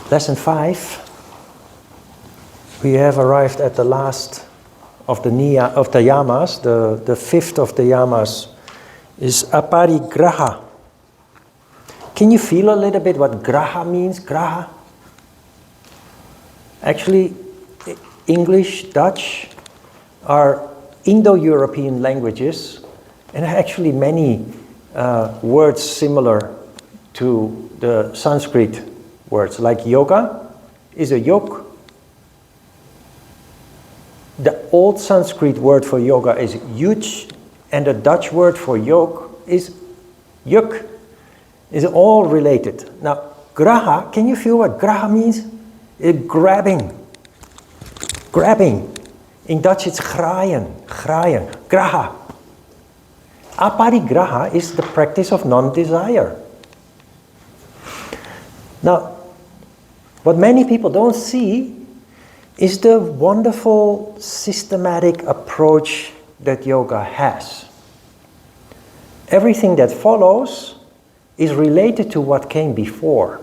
Lesson 5. We have arrived at the last of the yamas. The fifth of the yamas is Aparigraha. Can you feel a little bit what graha means? Graha? Actually, English, Dutch are Indo-European languages, and actually many words similar to the Sanskrit words, like yoga is a yoke. The old Sanskrit word for yoga is yuj, and the Dutch word for yoke is juk. Is all related. Now, graha, can you feel what graha means? Grabbing. Grabbing. In Dutch it's graaien. Graaien. Graha. Aparigraha is the practice of non-desire. Now, what many people don't see is the wonderful systematic approach that yoga has. Everything that follows is related to what came before.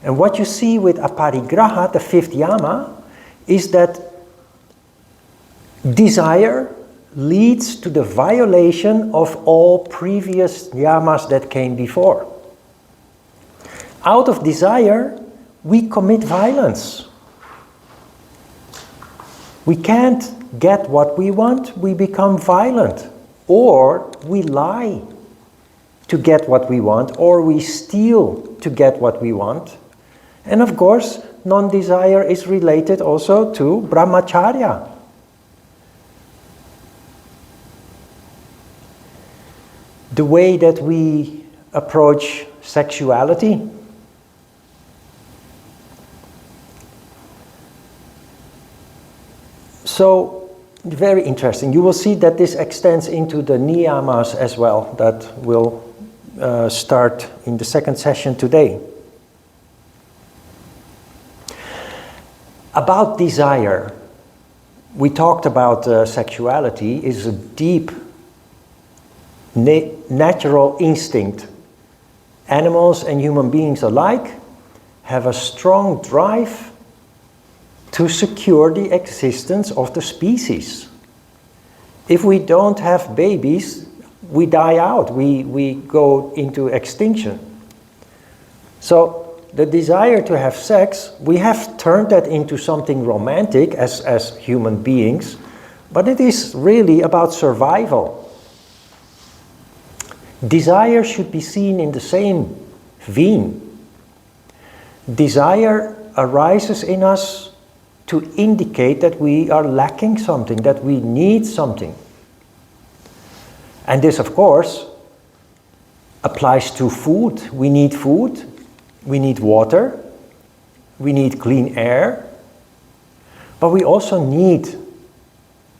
And what you see with Aparigraha, the fifth yama, is that desire leads to the violation of all previous yamas that came before. Out of desire, we commit violence. We can't get what we want, we become violent. Or we lie to get what we want, or we steal to get what we want. And of course, non-desire is related also to brahmacharya. The way that we approach sexuality. So, very interesting. You will see that this extends into the niyamas as well, that will start in the second session today. About desire, we talked about sexuality is a deep natural instinct. Animals and human beings alike have a strong drive to secure the existence of the species. If we don't have babies, we die out, we go into extinction. So the desire to have sex, we have turned that into something romantic as human beings, but it is really about survival. Desire should be seen in the same vein. Desire arises in us to indicate that we are lacking something, that we need something. And this, of course, applies to food. We need food, we need water, we need clean air, but we also need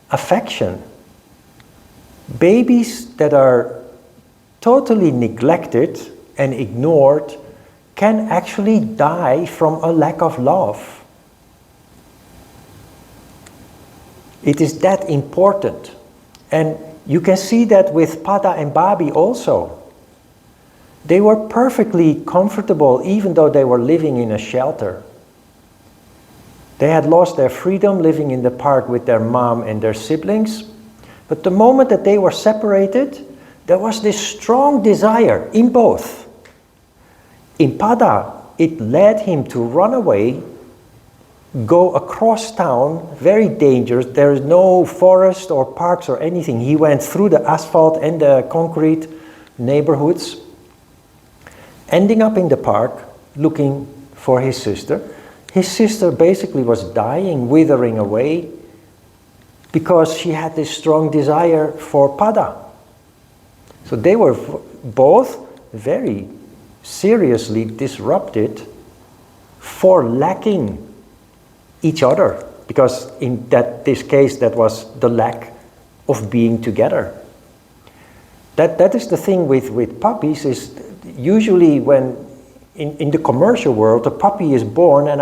affection. Babies that are totally neglected and ignored can actually die from a lack of love. It is that important. And you can see that with Pada and Babi also. They were perfectly comfortable even though they were living in a shelter. They had lost their freedom living in the park with their mom and their siblings. But the moment that they were separated, there was this strong desire in both. In Pada, it led him to run away, go across town, very dangerous. There is no forest or parks or anything. He went through the asphalt and the concrete neighborhoods, ending up in the park looking for his sister. His sister basically was dying, withering away, because she had this strong desire for Pada. So they were both very seriously disrupted for lacking each other, because in this case that was the lack of being together. That is the thing with puppies, is usually when in the commercial world a puppy is born and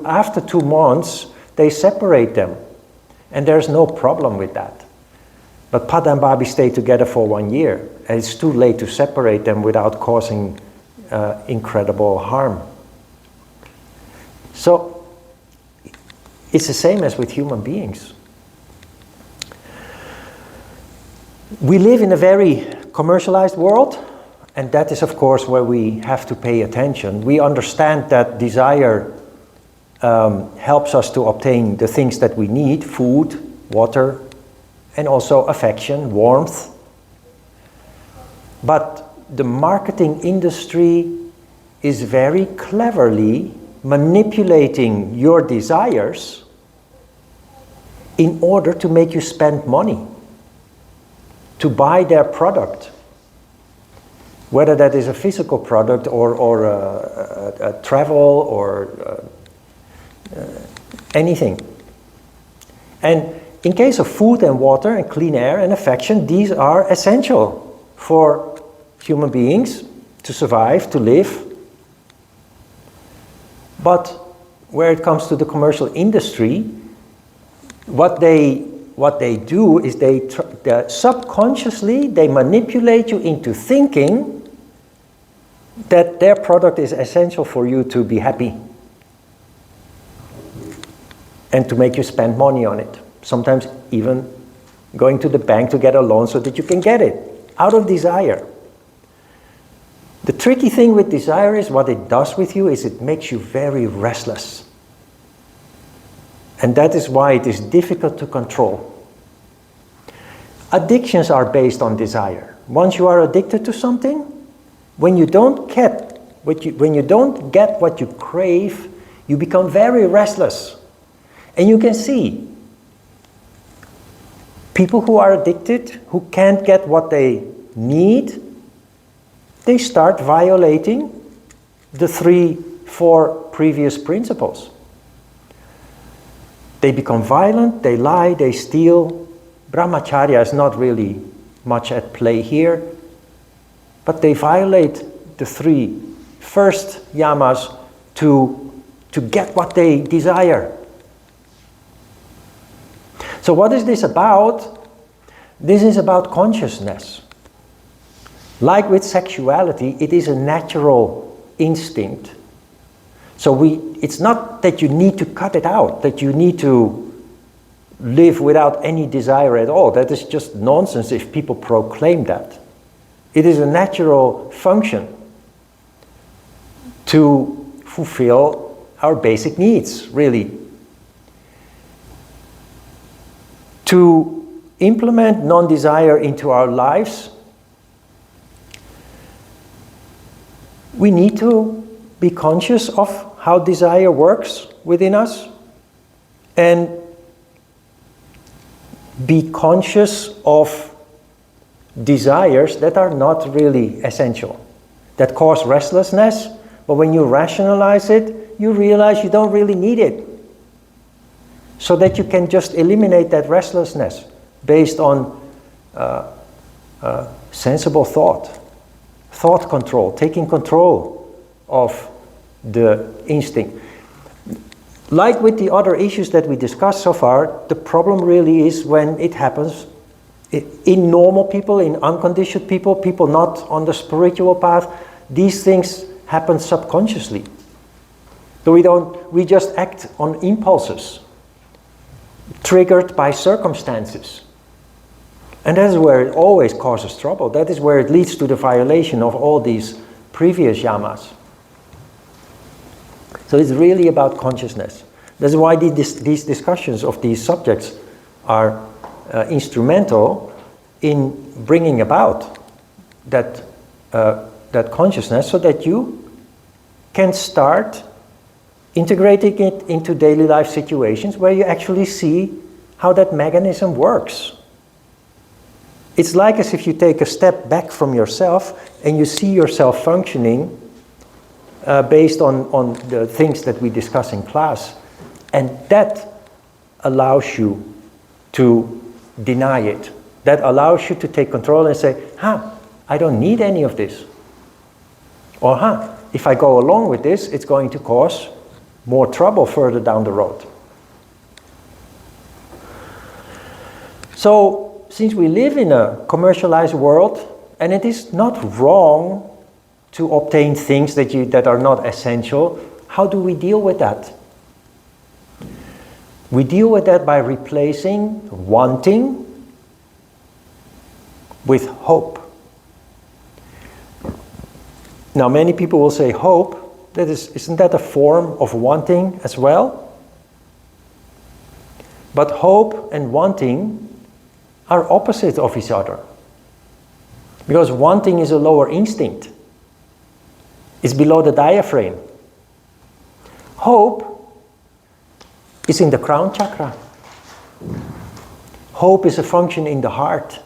after 2 months they separate them, and there's no problem with that. But Pada and Babi stay together for 1 year, and it's too late to separate them without causing incredible harm. So it's the same as with human beings. We live in a very commercialized world, and that is of course where we have to pay attention. We understand that desire helps us to obtain the things that we need, food, water, and also affection, warmth. But the marketing industry is very cleverly manipulating your desires in order to make you spend money to buy their product, whether that is a physical product or a travel or anything. And in case of food and water and clean air and affection, these are essential for human beings to survive, to live. But where it comes to the commercial industry, what they do is they subconsciously they manipulate you into thinking that their product is essential for you to be happy and to make you spend money on it. Sometimes even going to the bank to get a loan so that you can get it out of desire. The tricky thing with desire is what it does with you is it makes you very restless. And that is why it is difficult to control. Addictions are based on desire. Once you are addicted to something, when you don't get what you crave, you become very restless. And you can see people who are addicted, who can't get what they need, they start violating the 3-4 previous principles. They become violent, they lie, they steal. Brahmacharya is not really much at play here, but they violate the 3 first yamas to get what they desire. So what is this about? This is about consciousness. Like with sexuality, it is a natural instinct. So it's not that you need to cut it out, that you need to live without any desire at all. That is just nonsense if people proclaim that. It is a natural function to fulfill our basic needs, really. To implement non-desire into our lives, we need to be conscious of how desire works within us and be conscious of desires that are not really essential, that cause restlessness, but when you rationalize it, you realize you don't really need it. So that you can just eliminate that restlessness based on sensible thought control, taking control of the instinct. Like with the other issues that we discussed so far, the problem really is when it happens in normal people, in unconditioned people, people not on the spiritual path. These things happen subconsciously. So we just act on impulses, triggered by circumstances. And that is where it always causes trouble. That is where it leads to the violation of all these previous yamas. So it's really about consciousness. That's why these discussions of these subjects are instrumental in bringing about that consciousness, so that you can start integrating it into daily life situations where you actually see how that mechanism works. It's like as if you take a step back from yourself and you see yourself functioning based on the things that we discuss in class. And that allows you to deny it. That allows you to take control and say, I don't need any of this. Or, if I go along with this, it's going to cause more trouble further down the road. So, since we live in a commercialized world, and it is not wrong to obtain things that are not essential, how do we deal with that? We deal with that by replacing wanting with hope. Now, many people will say, hope, isn't that a form of wanting as well? But hope and wanting are opposite of each other. Because wanting is a lower instinct. It's below the diaphragm. Hope is in the crown chakra. Hope is a function in the heart.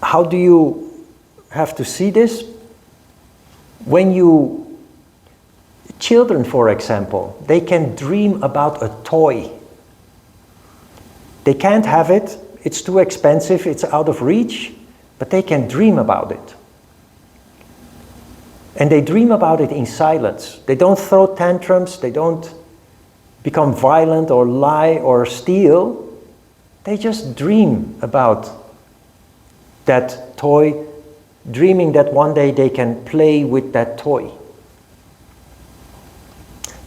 How do you have to see this? Children, for example, they can dream about a toy. They can't have it, it's too expensive, it's out of reach, but they can dream about it. And they dream about it in silence. They don't throw tantrums, they don't become violent or lie or steal. They just dream about that toy, dreaming that one day they can play with that toy.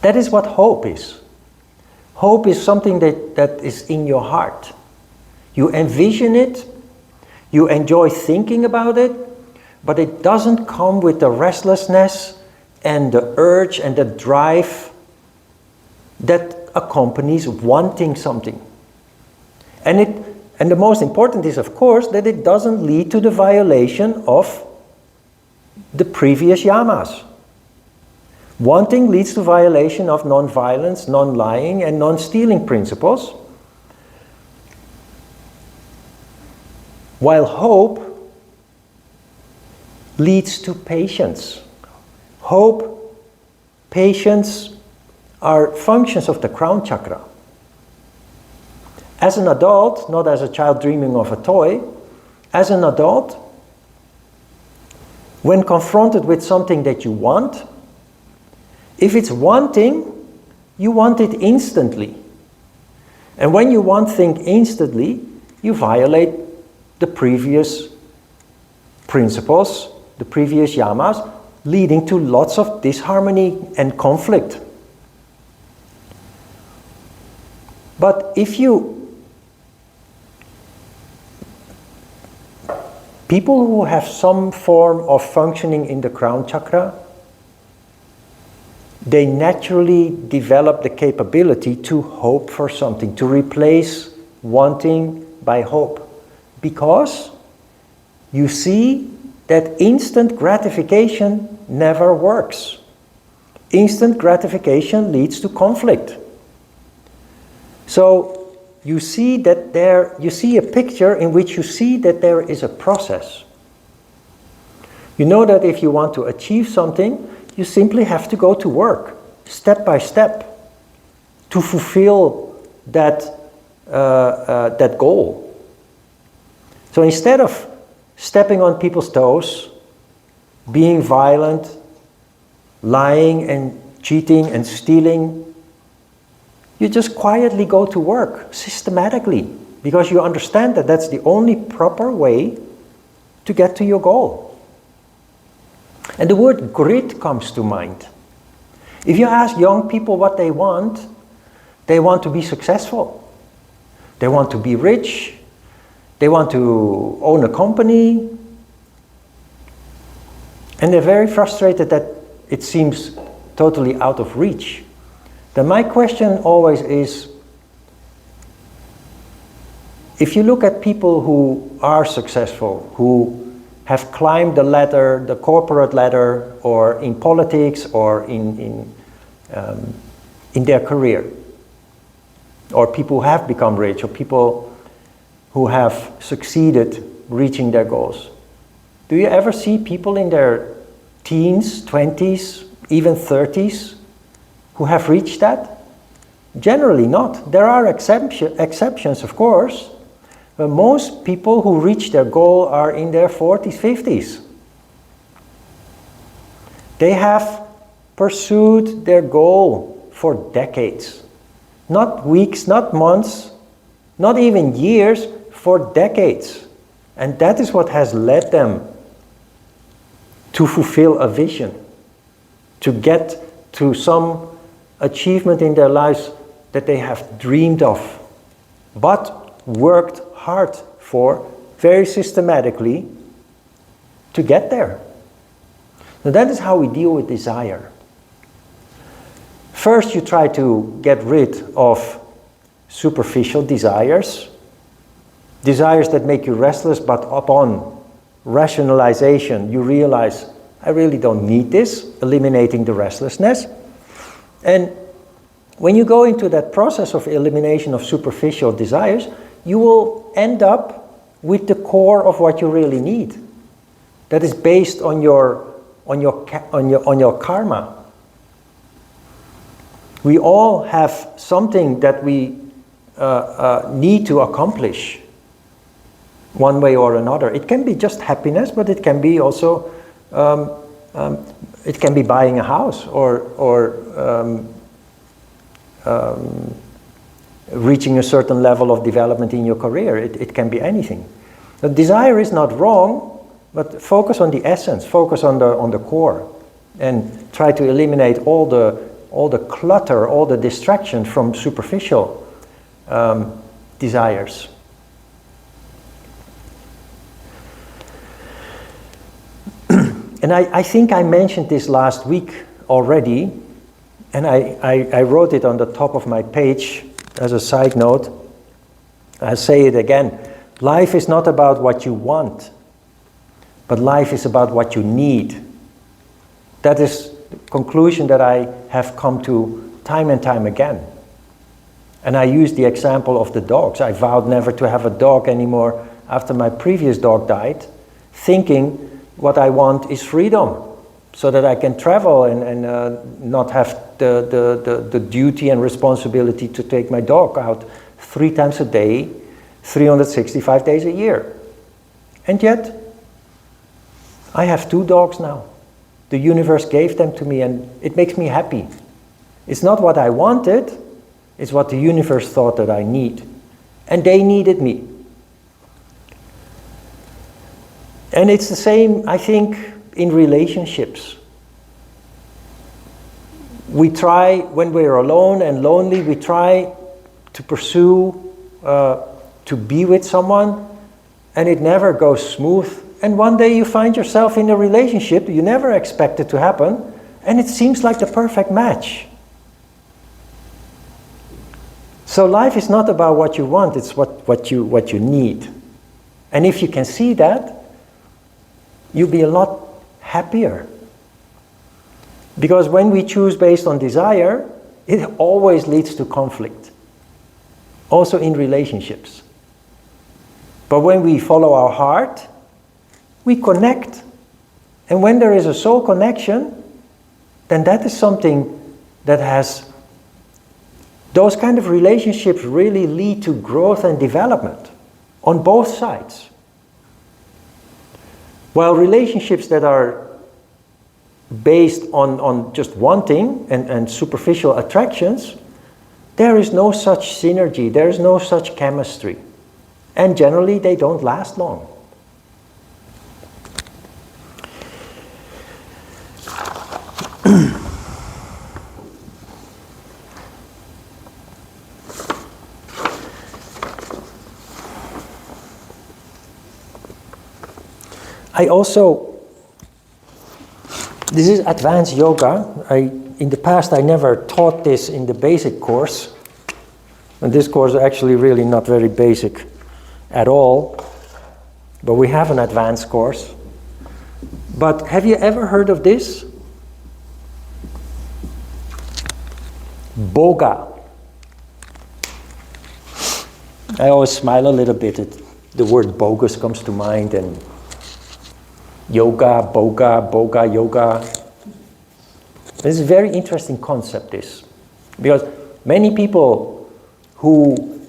That is what hope is. Hope is something that is in your heart. You envision it, you enjoy thinking about it, but it doesn't come with the restlessness and the urge and the drive that accompanies wanting something. And the most important is, of course, that it doesn't lead to the violation of the previous yamas. Wanting leads to violation of non-violence, non-lying, and non-stealing principles, while hope leads to patience. Hope, patience are functions of the crown chakra. As an adult, not as a child dreaming of a toy, as an adult, when confronted with something that you want, if it's wanting, you want it instantly. And when you want things instantly, you violate the previous principles, the previous yamas, leading to lots of disharmony and conflict. But people who have some form of functioning in the crown chakra, they naturally develop the capability to hope for something, to replace wanting by hope. Because you see that instant gratification never works. Instant gratification leads to conflict. So you see a picture in which you see that there is a process. You know that if you want to achieve something, you simply have to go to work, step by step, to fulfill that goal. So instead of stepping on people's toes, being violent, lying and cheating and stealing, you just quietly go to work, systematically, because you understand that that's the only proper way to get to your goal. And the word grit comes to mind. If you ask young people what they want to be successful. They want to be rich. They want to own a company. And they're very frustrated that it seems totally out of reach. Then my question always is, if you look at people who are successful, who have climbed the ladder, the corporate ladder, or in politics, or in their career, or people who have become rich, or people who have succeeded reaching their goals. Do you ever see people in their teens, 20s, even 30s who have reached that? Generally not. There are exceptions, of course. But most people who reach their goal are in their 40s, 50s. They have pursued their goal for decades. Not weeks, not months, not even years, for decades. And that is what has led them to fulfill a vision, to get to some achievement in their lives that they have dreamed of, but worked hard for very systematically to get there. Now that is how we deal with desire. First, you try to get rid of superficial desires, desires that make you restless, but upon rationalization, you realize, I really don't need this, eliminating the restlessness. And when you go into that process of elimination of superficial desires, you will end up with the core of what you really need. That is based on your karma. We all have something that we need to accomplish one way or another. It can be just happiness, but it can be also it can be buying a house or reaching a certain level of development in your career. It can be anything. The desire is not wrong, but focus on the essence, focus on the core, and try to eliminate all the clutter, all the distraction from superficial desires. And I think I mentioned this last week already, and I wrote it on the top of my page as a side note. I'll say it again. Life is not about what you want, but life is about what you need. That is the conclusion that I have come to time and time again. And I use the example of the dogs. I vowed never to have a dog anymore after my previous dog died, thinking what I want is freedom, so that I can travel and not have the duty and responsibility to take my dog out 3 times a day, 365 days a year. And yet, I have 2 dogs now. The universe gave them to me and it makes me happy. It's not what I wanted, it's what the universe thought that I need. And they needed me. And it's the same, I think, in relationships. We try, when we're alone and lonely, we try to pursue, to be with someone, and it never goes smooth. And one day you find yourself in a relationship you never expected to happen, and it seems like the perfect match. So life is not about what you want, it's what you need. And if you can see that, you'll be a lot happier. Because when we choose based on desire, it always leads to conflict. Also in relationships. But when we follow our heart, we connect. And when there is a soul connection, then that is something that has... Those kind of relationships really lead to growth and development on both sides. While relationships that are based on just wanting and superficial attractions, there is no such synergy, there is no such chemistry. And generally they don't last long. I also, this is advanced yoga. In the past I never taught this in the basic course. And this course is actually really not very basic at all. But we have an advanced course. But have you ever heard of this? Boga. I always smile a little bit. The word bogus comes to mind, and yoga, boga, yoga. This is a very interesting concept, this. Because many people who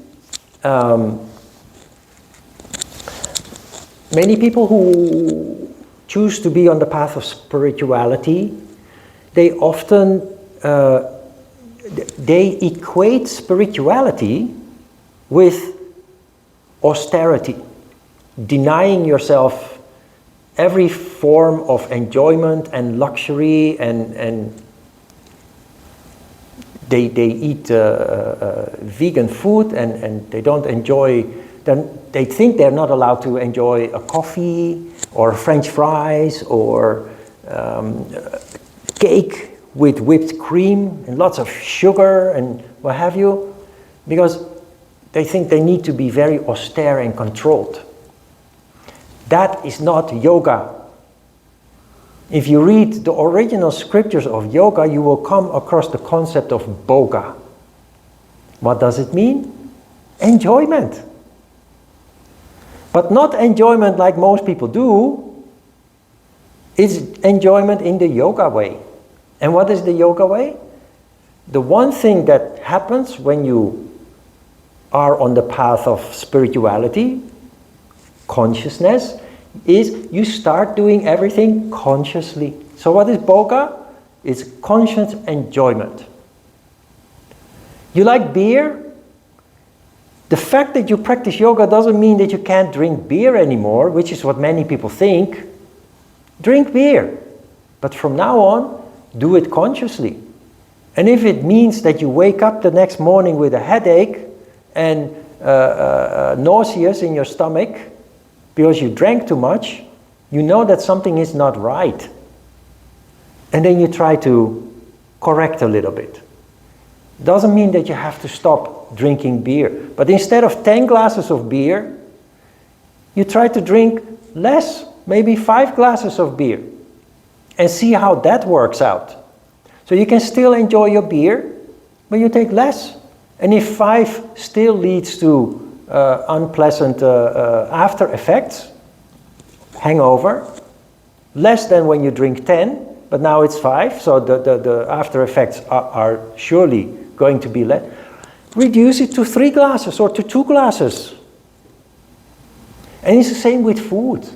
choose to be on the path of spirituality, they often they equate spirituality with austerity, denying yourself every form of enjoyment and luxury and they eat vegan food and they don't enjoy, then they think they're not allowed to enjoy a coffee or French fries or cake with whipped cream and lots of sugar and what have you, because they think they need to be very austere and controlled. That is not yoga. If you read the original scriptures of yoga, you will come across the concept of bhoga. What does it mean? Enjoyment. But not enjoyment like most people do. It's enjoyment in the yoga way. And what is the yoga way? The one thing that happens when you are on the path of spirituality, consciousness, is you start doing everything consciously. So what is bhoga? It's conscious enjoyment. You like beer? The fact that you practice yoga doesn't mean that you can't drink beer anymore, which is what many people think. Drink beer. But from now on, do it consciously. And if it means that you wake up the next morning with a headache and nauseous in your stomach because you drank too much, you know that something is not right. And then you try to correct a little bit. Doesn't mean that you have to stop drinking beer. But instead of 10 glasses of beer, you try to drink less, maybe 5 glasses of beer. And see how that works out. So you can still enjoy your beer, but you take less. And if 5 still leads to unpleasant after effects, hangover, less than when you drink 10, but now it's 5, so the after effects are surely going to be less. Reduce it to 3 glasses or to 2 glasses. And it's the same with food.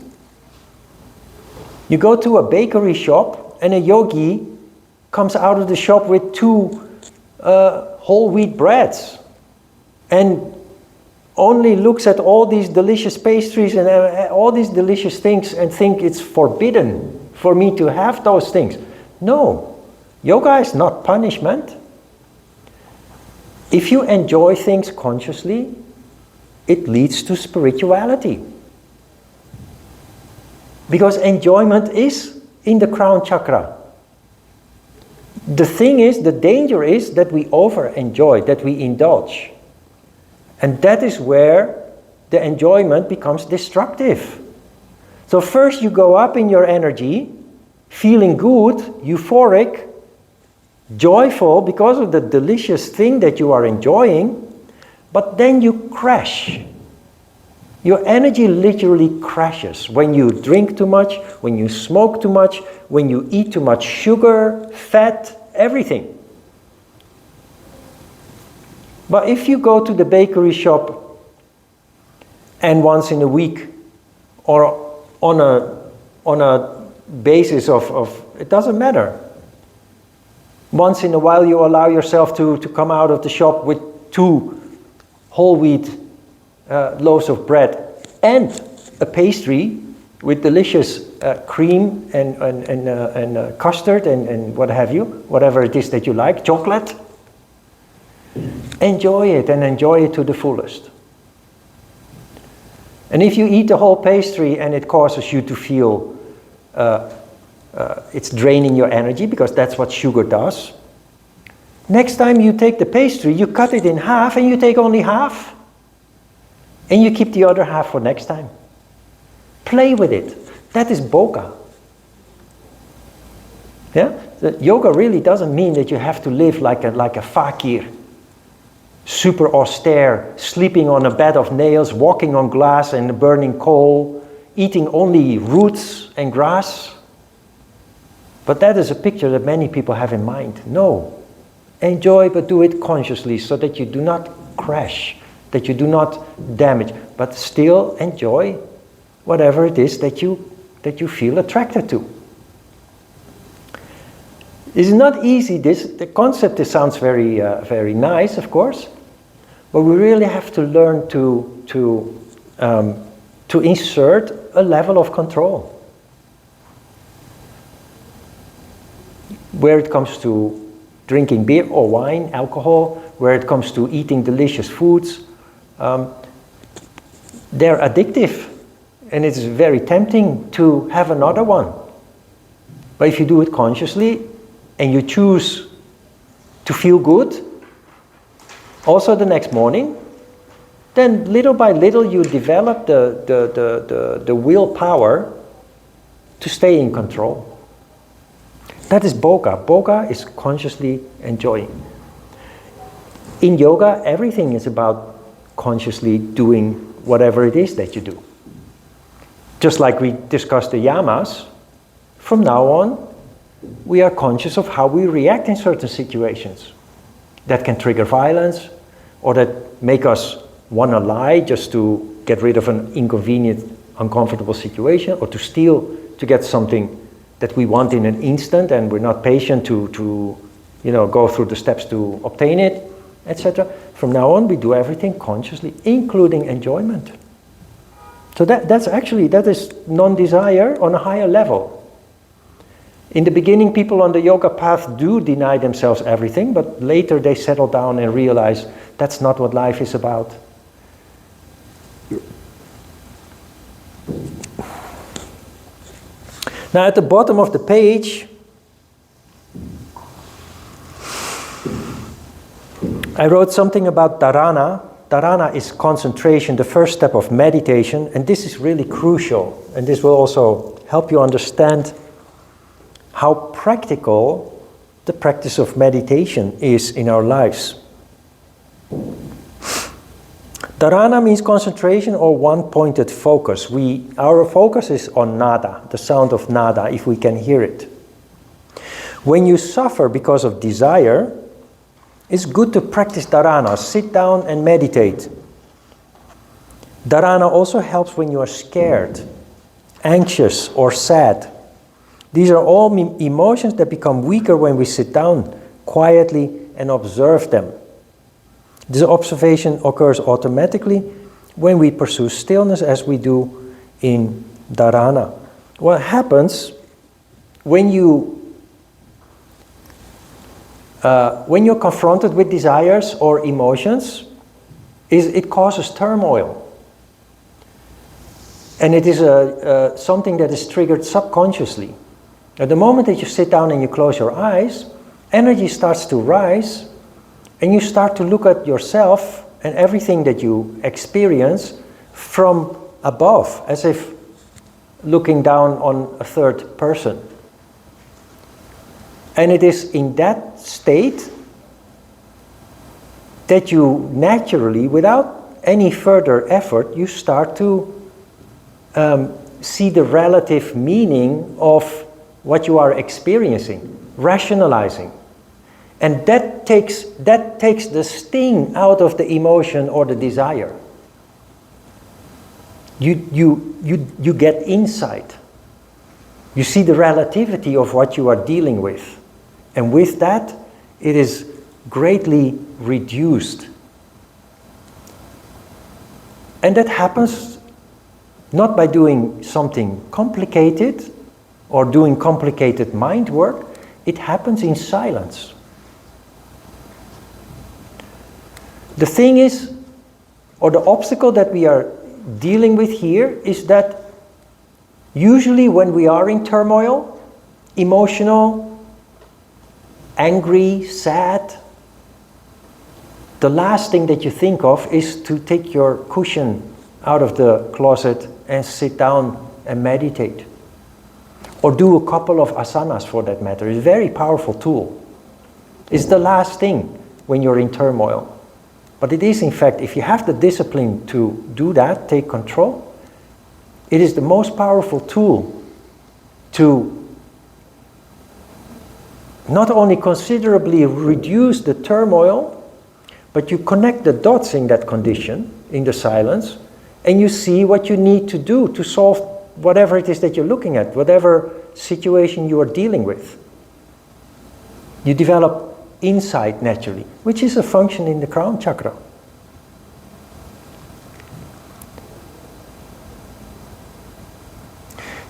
You go to a bakery shop and a yogi comes out of the shop with 2 whole wheat breads and only looks at all these delicious pastries and all these delicious things and think it's forbidden for me to have those things. No, yoga is not punishment. If you enjoy things consciously, it leads to spirituality. Because enjoyment is in the crown chakra. The thing is, the danger is that we over-enjoy, that we indulge. And that is where the enjoyment becomes destructive. So first you go up in your energy, feeling good, euphoric, joyful because of the delicious thing that you are enjoying, but then you crash. Your energy literally crashes when you drink too much, when you smoke too much, when you eat too much sugar, fat, everything. But if you go to the bakery shop and once in a week or on a basis of it doesn't matter. Once in a while you allow yourself to come out of the shop with 2 whole wheat loaves of bread and a pastry with delicious cream and custard and what have you, whatever it is that you like, chocolate. Enjoy it and enjoy it to the fullest. And if you eat the whole pastry and it causes you to feel it's draining your energy, because that's what sugar does, next time you take the pastry, you cut it in half and you take only half. And you keep the other half for next time. Play with it. That is bhoga. Yeah? The yoga really doesn't mean that you have to live like a fakir. Super austere, sleeping on a bed of nails, walking on glass and burning coal, eating only roots and grass. But that is a picture that many people have in mind. No. Enjoy, but do it consciously so that you do not crash, that you do not damage, but still enjoy whatever it is that you feel attracted to. It's not easy. The concept sounds very very nice, of course, but we really have to learn to insert a level of control. Where it comes to drinking beer or wine, alcohol, where it comes to eating delicious foods. They're addictive, and it's very tempting to have another one. But if you do it consciously and you choose to feel good, also the next morning, then little by little you develop the willpower to stay in control. That is Bhoga. Bhoga is consciously enjoying. In yoga, everything is about consciously doing whatever it is that you do. Just like we discussed the yamas, from now on, we are conscious of how we react in certain situations. That can trigger violence, or that make us want to lie just to get rid of an inconvenient, uncomfortable situation, or to steal to get something that we want in an instant, and we're not patient to go through the steps to obtain it, etc. From now on, we do everything consciously, including enjoyment. So that is non-desire on a higher level. In the beginning, people on the yoga path do deny themselves everything, but later they settle down and realize that's not what life is about. Now at the bottom of the page, I wrote something about dharana. Dharana is concentration, the first step of meditation, and this is really crucial, and this will also help you understand how practical the practice of meditation is in our lives. Dharana means concentration or one-pointed focus. Our focus is on nada, the sound of nada, if we can hear it. When you suffer because of desire, it's good to practice dharana. Sit down and meditate. Dharana also helps when you are scared, anxious, or sad. These are all emotions that become weaker when we sit down quietly and observe them. This observation occurs automatically when we pursue stillness, as we do in dharana. What happens when you're confronted with desires or emotions is it causes turmoil. And it is something that is triggered subconsciously. At the moment that you sit down and you close your eyes, energy starts to rise, and you start to look at yourself and everything that you experience from above, as if looking down on a third person. And it is in that state that you naturally, without any further effort, you start to see the relative meaning of what you are experiencing, rationalizing. And that takes the sting out of the emotion or the desire. You get insight. You see the relativity of what you are dealing with. And with that, it is greatly reduced. And that happens not by doing something complicated or doing complicated mind work. It happens in silence. The thing is, or the obstacle that we are dealing with here is that usually when we are in turmoil, emotional, angry, sad, the last thing that you think of is to take your cushion out of the closet and sit down and meditate. Or do a couple of asanas for that matter. It's a very powerful tool. It's the last thing when you're in turmoil. But it is, in fact, if you have the discipline to do that, take control, it is the most powerful tool to not only considerably reduce the turmoil, but you connect the dots in that condition, in the silence, and you see what you need to do to solve whatever it is that you're looking at, whatever situation you are dealing with. You develop insight naturally, which is a function in the crown chakra.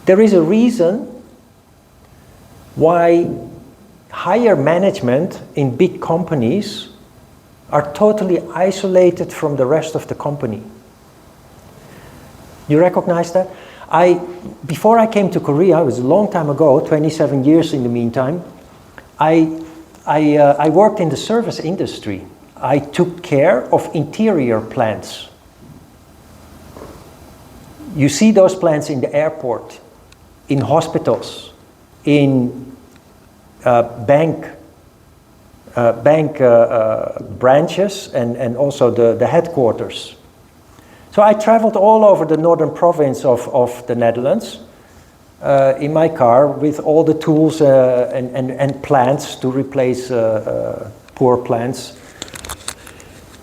There is a reason why higher management in big companies are totally isolated from the rest of the company. You recognize that? Before I came to Korea, it was a long time ago, 27 years in the meantime, I worked in the service industry. I took care of interior plants. You see those plants in the airport, in hospitals, in bank branches, and also the headquarters. So I traveled all over the northern province of the Netherlands in my car with all the tools and plants to replace poor plants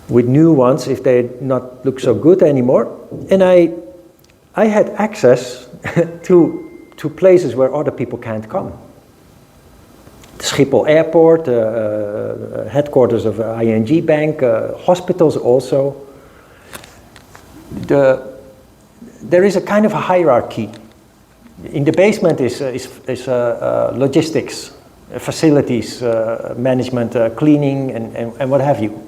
with new ones if they not look so good anymore. And I had access to places where other people can't come. Schiphol Airport, headquarters of ING Bank, hospitals also. There is a kind of a hierarchy. In the basement is logistics, facilities, management, cleaning, and what have you.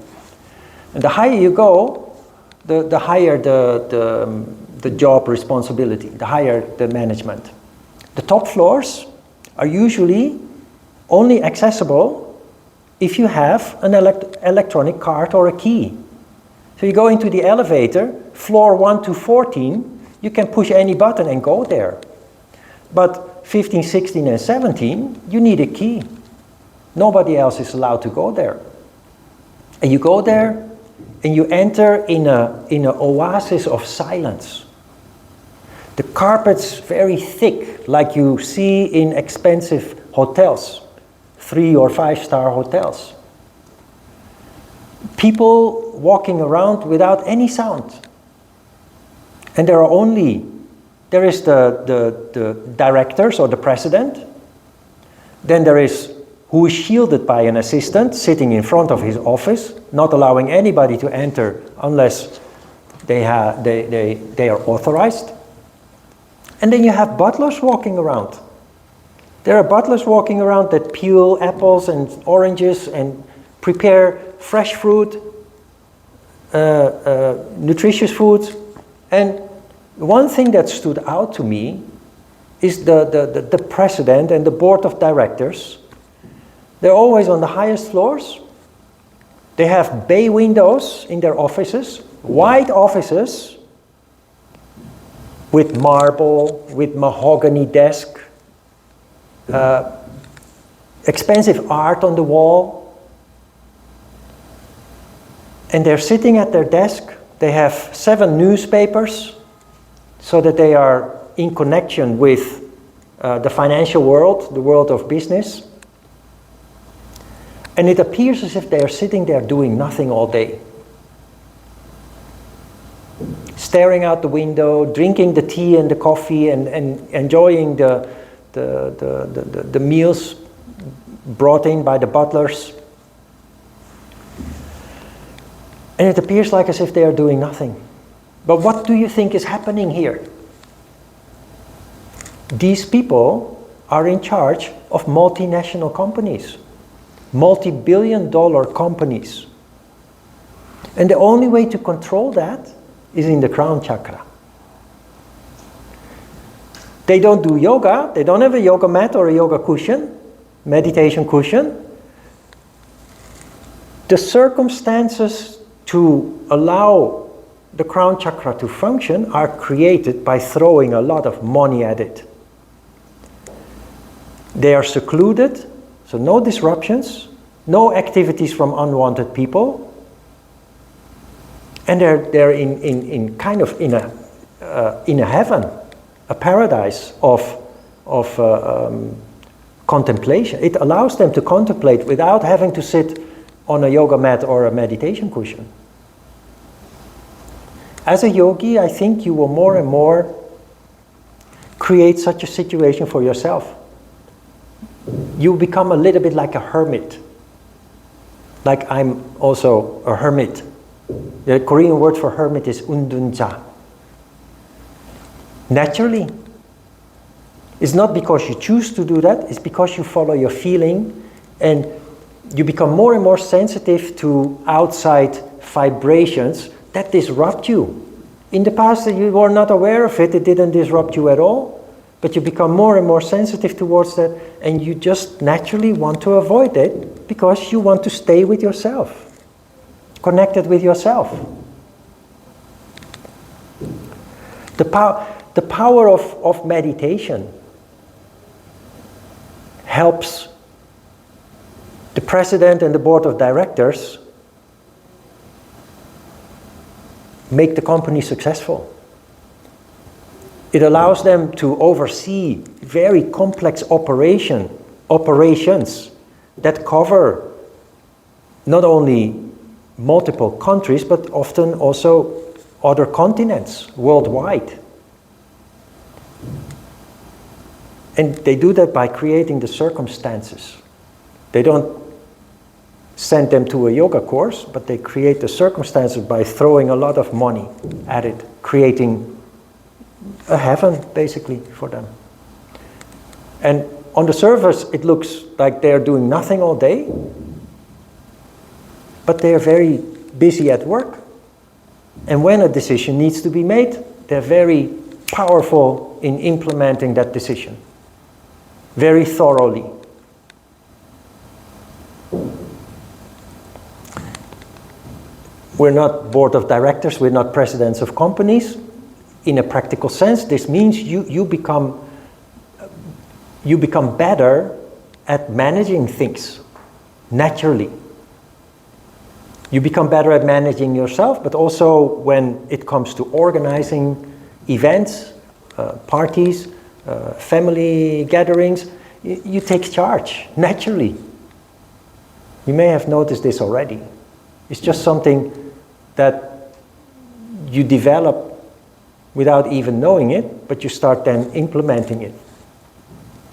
And the higher you go, the higher the job responsibility, the higher the management. The top floors are usually only accessible if you have an electronic card or a key. So you go into the elevator, floor 1 to 14, you can push any button and go there. But 15, 16, and 17, you need a key. Nobody else is allowed to go there. And you go there, and you enter in an oasis of silence. The carpet's very thick, like you see in expensive hotels, 3 or 5-star hotels. People walking around without any sound. And there is the directors or the president. Then there is who is shielded by an assistant sitting in front of his office, not allowing anybody to enter unless they are authorized. And then you have butlers walking around. There are butlers walking around that peel apples and oranges and prepare fresh fruit, nutritious foods. And one thing that stood out to me is the president and the board of directors. They're always on the highest floors. They have bay windows in their offices, white offices with marble, with mahogany desk, expensive art on the wall. And they're sitting at their desk. They have 7 newspapers so that they are in connection with the financial world, the world of business. And it appears as if they are sitting there doing nothing all day. Staring out the window, drinking the tea and the coffee, and enjoying the meals brought in by the butlers. And it appears like as if they are doing nothing. But what do you think is happening here? These people are in charge of multinational companies, multi-billion-dollar companies. And the only way to control that is in the crown chakra. They don't do yoga, they don't have a yoga mat or a yoga cushion, meditation cushion. The circumstances to allow the crown chakra to function are created by throwing a lot of money at it. They are secluded, so no disruptions, no activities from unwanted people, and they're in kind of in a heaven, a paradise of contemplation. It allows them to contemplate without having to sit on a yoga mat or a meditation cushion. As a yogi, I think you will more and more create such a situation for yourself. You become a little bit like a hermit. Like I'm also a hermit. The Korean word for hermit is undunja. Naturally. It's not because you choose to do that, it's because you follow your feeling And you become more and more sensitive to outside vibrations that disrupt you. In the past, you were not aware of it, it didn't disrupt you at all, but you become more and more sensitive towards that, and you just naturally want to avoid it because you want to stay with yourself, connected with yourself. The power of meditation helps the president and the board of directors make the company successful. It allows them to oversee very complex operations that cover not only multiple countries, but often also other continents worldwide. And they do that by creating the circumstances. They don't send them to a yoga course, but they create the circumstances by throwing a lot of money at it, creating a heaven, basically, for them. And on the surface, it looks like they're doing nothing all day, but they're very busy at work. And when a decision needs to be made, they're very powerful in implementing that decision, very thoroughly. We're not board of directors, we're not presidents of companies. In a practical sense, this means you become better at managing things naturally. You become better at managing yourself, but also when it comes to organizing events, parties, family gatherings, you take charge naturally. You may have noticed this already. It's just something that you develop without even knowing it, but you start then implementing it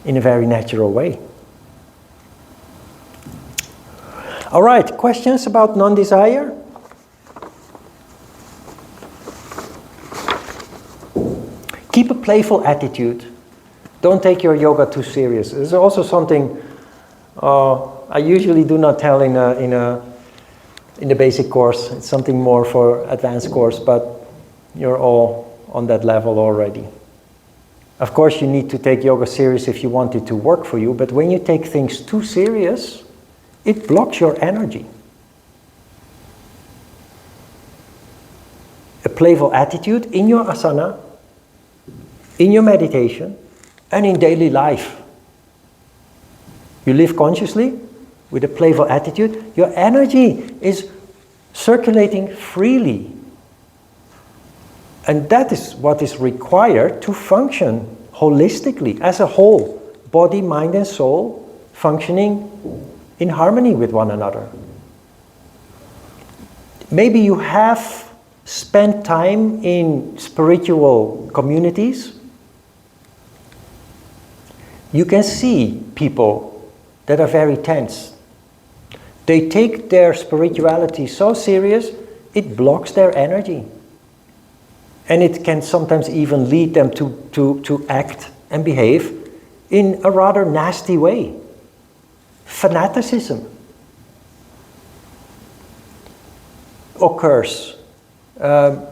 in a very natural way. All right, questions about non-desire? Keep a playful attitude. Don't take your yoga too serious. This is also something I usually do not tell in the basic course. It's something more for advanced course, but you're all on that level already. Of course, you need to take yoga serious if you want it to work for you, but when you take things too serious, it blocks your energy. A playful attitude in your asana, in your meditation, and in daily life. You live consciously with a playful attitude, your energy is circulating freely. And that is what is required to function holistically, as a whole, body, mind, and soul functioning in harmony with one another. Maybe you have spent time in spiritual communities. You can see people that are very tense. They take their spirituality so serious, it blocks their energy. And it can sometimes even lead them to act and behave in a rather nasty way. Fanaticism occurs. A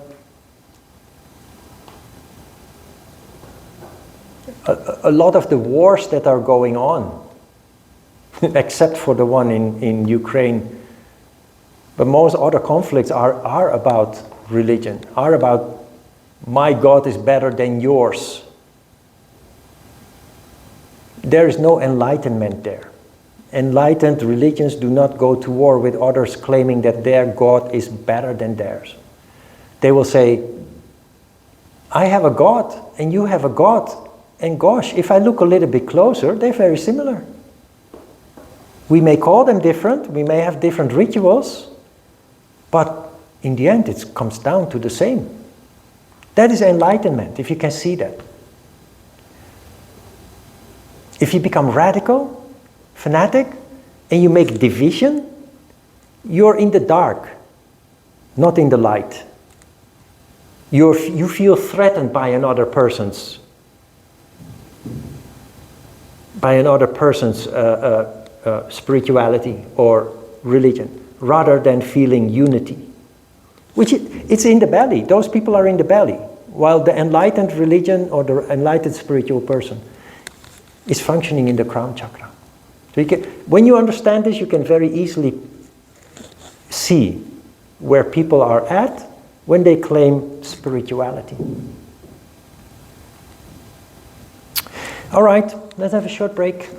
lot of the wars that are going on, except for the one in Ukraine, but most other conflicts are about religion, are about my God is better than yours. There is no enlightenment there. Enlightened religions do not go to war with others claiming that their God is better than theirs. They will say, I have a God and you have a God, and gosh, if I look a little bit closer, they're very similar. We may call them different, we may have different rituals, but in the end it comes down to the same. That is enlightenment, if you can see that. If you become radical, fanatic, and you make division, you're in the dark, not in the light. You feel threatened by another person's spirituality or religion, rather than feeling unity. It's in the belly. Those people are in the belly. While the enlightened religion or the enlightened spiritual person is functioning in the crown chakra. So when you understand this, you can very easily see where people are at when they claim spirituality. All right, let's have a short break.